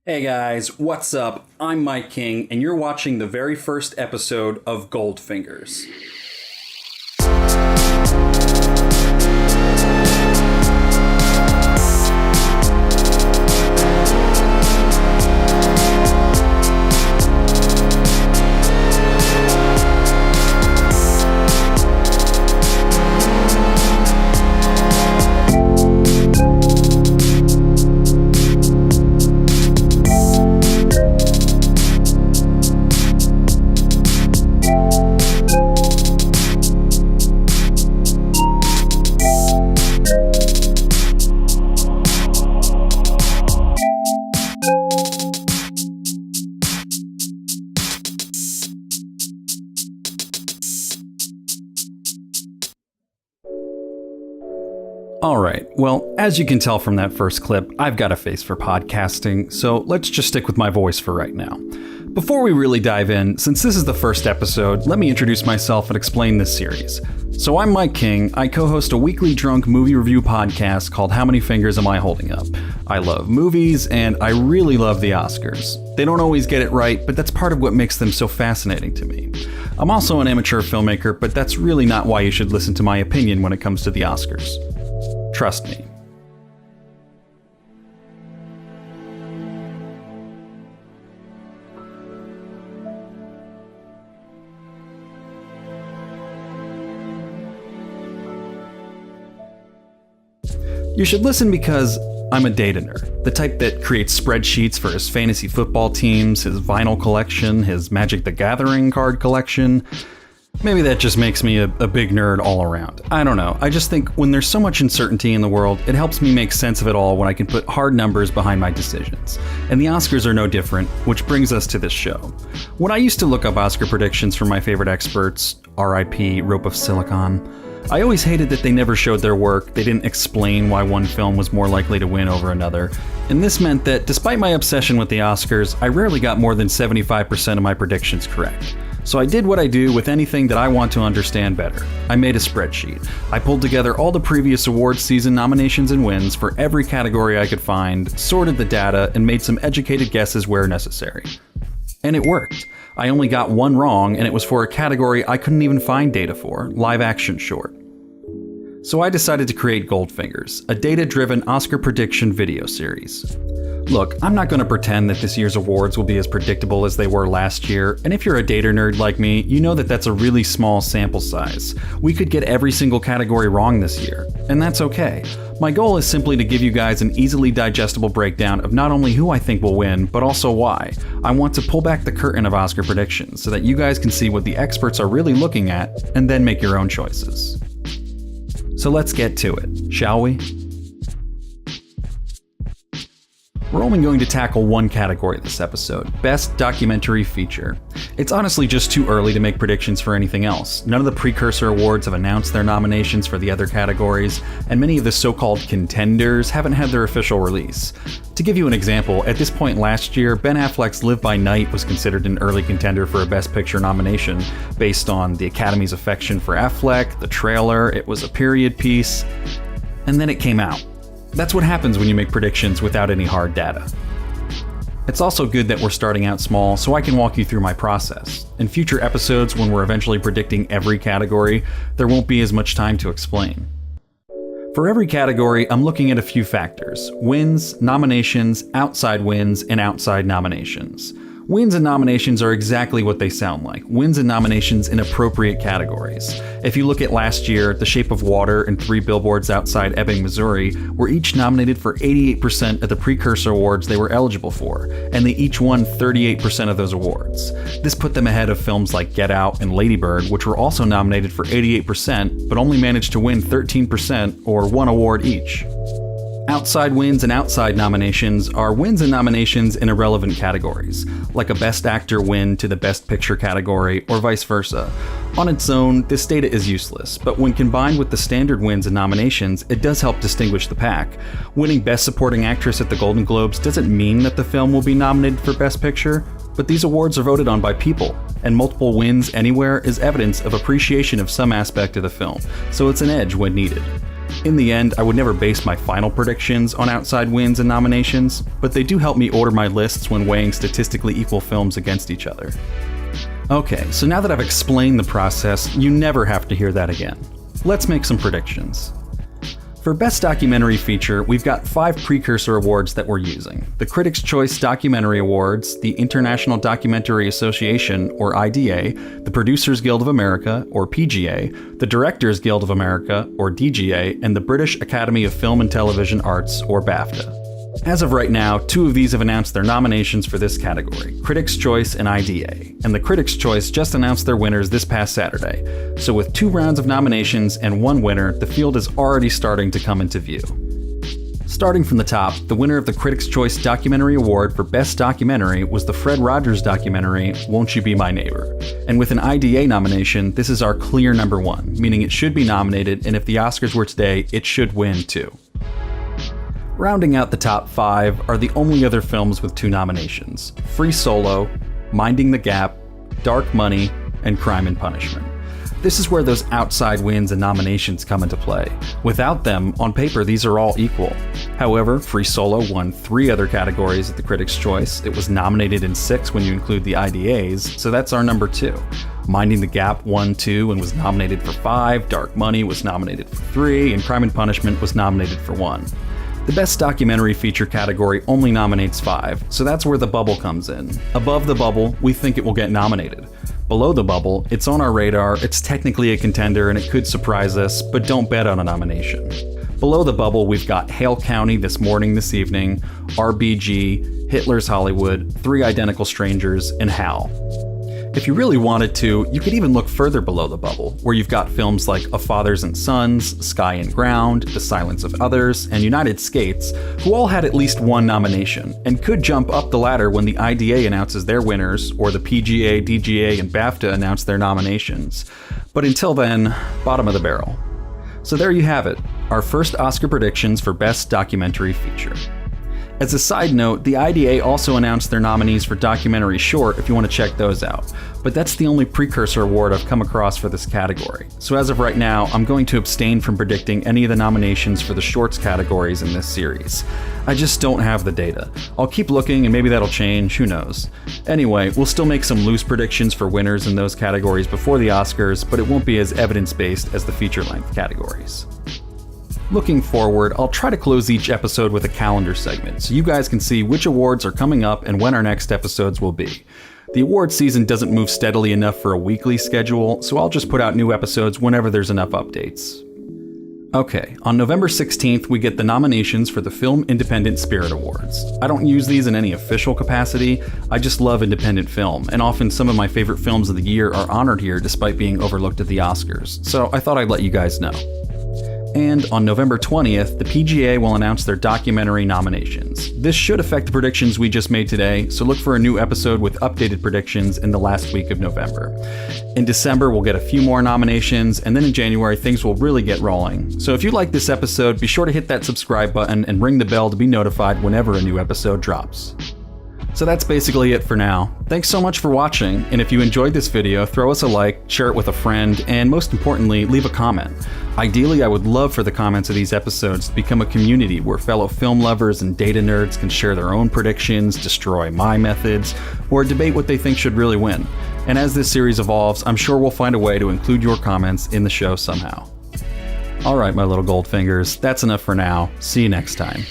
Hey guys, what's up? I'm Mike King, and you're watching the very first episode of Goldfingers. Alright, well, as you can tell from that first clip, I've got a face for podcasting, so let's just stick with my voice for right now. Before we really dive in, since this is the first episode, let me introduce myself and explain this series. So I'm Mike King, I co-host a weekly drunk movie review podcast called How Many Fingers Am I Holding Up? I love movies, and I really love the Oscars. They don't always get it right, but that's part of what makes them so fascinating to me. I'm also an amateur filmmaker, but that's really not why you should listen to my opinion when it comes to the Oscars. Trust me. You should listen because I'm a data nerd, the type that creates spreadsheets for his fantasy football teams, his vinyl collection, his Magic the Gathering card collection. Maybe that just makes me a big nerd all around. I don't know. I just think when there's so much uncertainty in the world, it helps me make sense of it all when I can put hard numbers behind my decisions. And the Oscars are no different, which brings us to this show. When I used to look up Oscar predictions from my favorite experts, RIP, Rope of Silicon, I always hated that they never showed their work, they didn't explain why one film was more likely to win over another, and this meant that despite my obsession with the Oscars, I rarely got more than 75% of my predictions correct. So I did what I do with anything that I want to understand better. I made a spreadsheet. I pulled together all the previous awards season nominations and wins for every category I could find, sorted the data, and made some educated guesses where necessary. And it worked. I only got one wrong, and it was for a category I couldn't even find data for, live action short. So I decided to create Goldfingers, a data-driven Oscar prediction video series. Look, I'm not going to pretend that this year's awards will be as predictable as they were last year, and if you're a data nerd like me, you know that that's a really small sample size. We could get every single category wrong this year, and that's okay. My goal is simply to give you guys an easily digestible breakdown of not only who I think will win, but also why. I want to pull back the curtain of Oscar predictions so that you guys can see what the experts are really looking at, and then make your own choices. So let's get to it, shall we? We're only going to tackle one category this episode, Best Documentary Feature. It's honestly just too early to make predictions for anything else. None of the precursor awards have announced their nominations for the other categories, and many of the so-called contenders haven't had their official release. To give you an example, at this point last year, Ben Affleck's Live by Night was considered an early contender for a Best Picture nomination, based on the Academy's affection for Affleck, the trailer, it was a period piece, and then it came out. That's what happens when you make predictions without any hard data. It's also good that we're starting out small so I can walk you through my process. In future episodes, when we're eventually predicting every category, there won't be as much time to explain. For every category, I'm looking at a few factors: wins, nominations, outside wins, and outside nominations. Wins and nominations are exactly what they sound like, wins and nominations in appropriate categories. If you look at last year, The Shape of Water and 3 Billboards Outside Ebbing, Missouri were each nominated for 88% of the precursor awards they were eligible for, and they each won 38% of those awards. This put them ahead of films like Get Out and Lady Bird, which were also nominated for 88%, but only managed to win 13% or 1 award each. Outside wins and outside nominations are wins and nominations in irrelevant categories, like a Best Actor win to the Best Picture category, or vice versa. On its own, this data is useless, but when combined with the standard wins and nominations, it does help distinguish the pack. Winning Best Supporting Actress at the Golden Globes doesn't mean that the film will be nominated for Best Picture, but these awards are voted on by people, and multiple wins anywhere is evidence of appreciation of some aspect of the film, so it's an edge when needed. In the end, I would never base my final predictions on outside wins and nominations, but they do help me order my lists when weighing statistically equal films against each other. Okay, so now that I've explained the process, you never have to hear that again. Let's make some predictions. For Best Documentary Feature, we've got 5 precursor awards that we're using. The Critics' Choice Documentary Awards, the International Documentary Association, or IDA, the Producers Guild of America, or PGA, the Directors Guild of America, or DGA, and the British Academy of Film and Television Arts, or BAFTA. As of right now, 2 of these have announced their nominations for this category, Critics' Choice and IDA, and the Critics' Choice just announced their winners this past Saturday. So with 2 rounds of nominations and 1 winner, the field is already starting to come into view. Starting from the top, the winner of the Critics' Choice Documentary Award for Best Documentary was the Fred Rogers documentary, Won't You Be My Neighbor? And with an IDA nomination, this is our clear number 1, meaning it should be nominated, and if the Oscars were today, it should win too. Rounding out the top 5 are the only other films with 2 nominations: Free Solo, Minding the Gap, Dark Money, and Crime and Punishment. This is where those outside wins and nominations come into play. Without them, on paper, these are all equal. However, Free Solo won 3 other categories at the Critics' Choice. It was nominated in 6 when you include the IDAs, so that's our number 2. Minding the Gap won 2 and was nominated for 5, Dark Money was nominated for 3, and Crime and Punishment was nominated for 1. The Best Documentary Feature category only nominates 5, so that's where the bubble comes in. Above the bubble, we think it will get nominated. Below the bubble, it's on our radar, it's technically a contender and it could surprise us, but don't bet on a nomination. Below the bubble, we've got Hale County, This Morning, This Evening, RBG, Hitler's Hollywood, 3 Identical Strangers, and Hal. If you really wanted to, you could even look further below the bubble, where you've got films like A Fathers and Sons, Sky and Ground, The Silence of Others, and United Skates, who all had at least 1 nomination, and could jump up the ladder when the IDA announces their winners, or the PGA, DGA, and BAFTA announce their nominations. But until then, bottom of the barrel. So there you have it, our first Oscar predictions for Best Documentary Feature. As a side note, the IDA also announced their nominees for Documentary Short if you want to check those out, but that's the only precursor award I've come across for this category. So as of right now, I'm going to abstain from predicting any of the nominations for the Shorts categories in this series. I just don't have the data. I'll keep looking and maybe that'll change, who knows. Anyway, we'll still make some loose predictions for winners in those categories before the Oscars, but it won't be as evidence-based as the feature-length categories. Looking forward, I'll try to close each episode with a calendar segment so you guys can see which awards are coming up and when our next episodes will be. The awards season doesn't move steadily enough for a weekly schedule, so I'll just put out new episodes whenever there's enough updates. Okay, on November 16th, we get the nominations for the Film Independent Spirit Awards. I don't use these in any official capacity, I just love independent film, and often some of my favorite films of the year are honored here despite being overlooked at the Oscars, so I thought I'd let you guys know. And on November 20th, the PGA will announce their documentary nominations. This should affect the predictions we just made today, so look for a new episode with updated predictions in the last week of November. In December, we'll get a few more nominations, and then in January, things will really get rolling. So if you like this episode, be sure to hit that subscribe button and ring the bell to be notified whenever a new episode drops. So that's basically it for now. Thanks so much for watching, and if you enjoyed this video, throw us a like, share it with a friend, and most importantly, leave a comment. Ideally, I would love for the comments of these episodes to become a community where fellow film lovers and data nerds can share their own predictions, destroy my methods, or debate what they think should really win. And as this series evolves, I'm sure we'll find a way to include your comments in the show somehow. Alright, my little Goldfingers, that's enough for now. See you next time.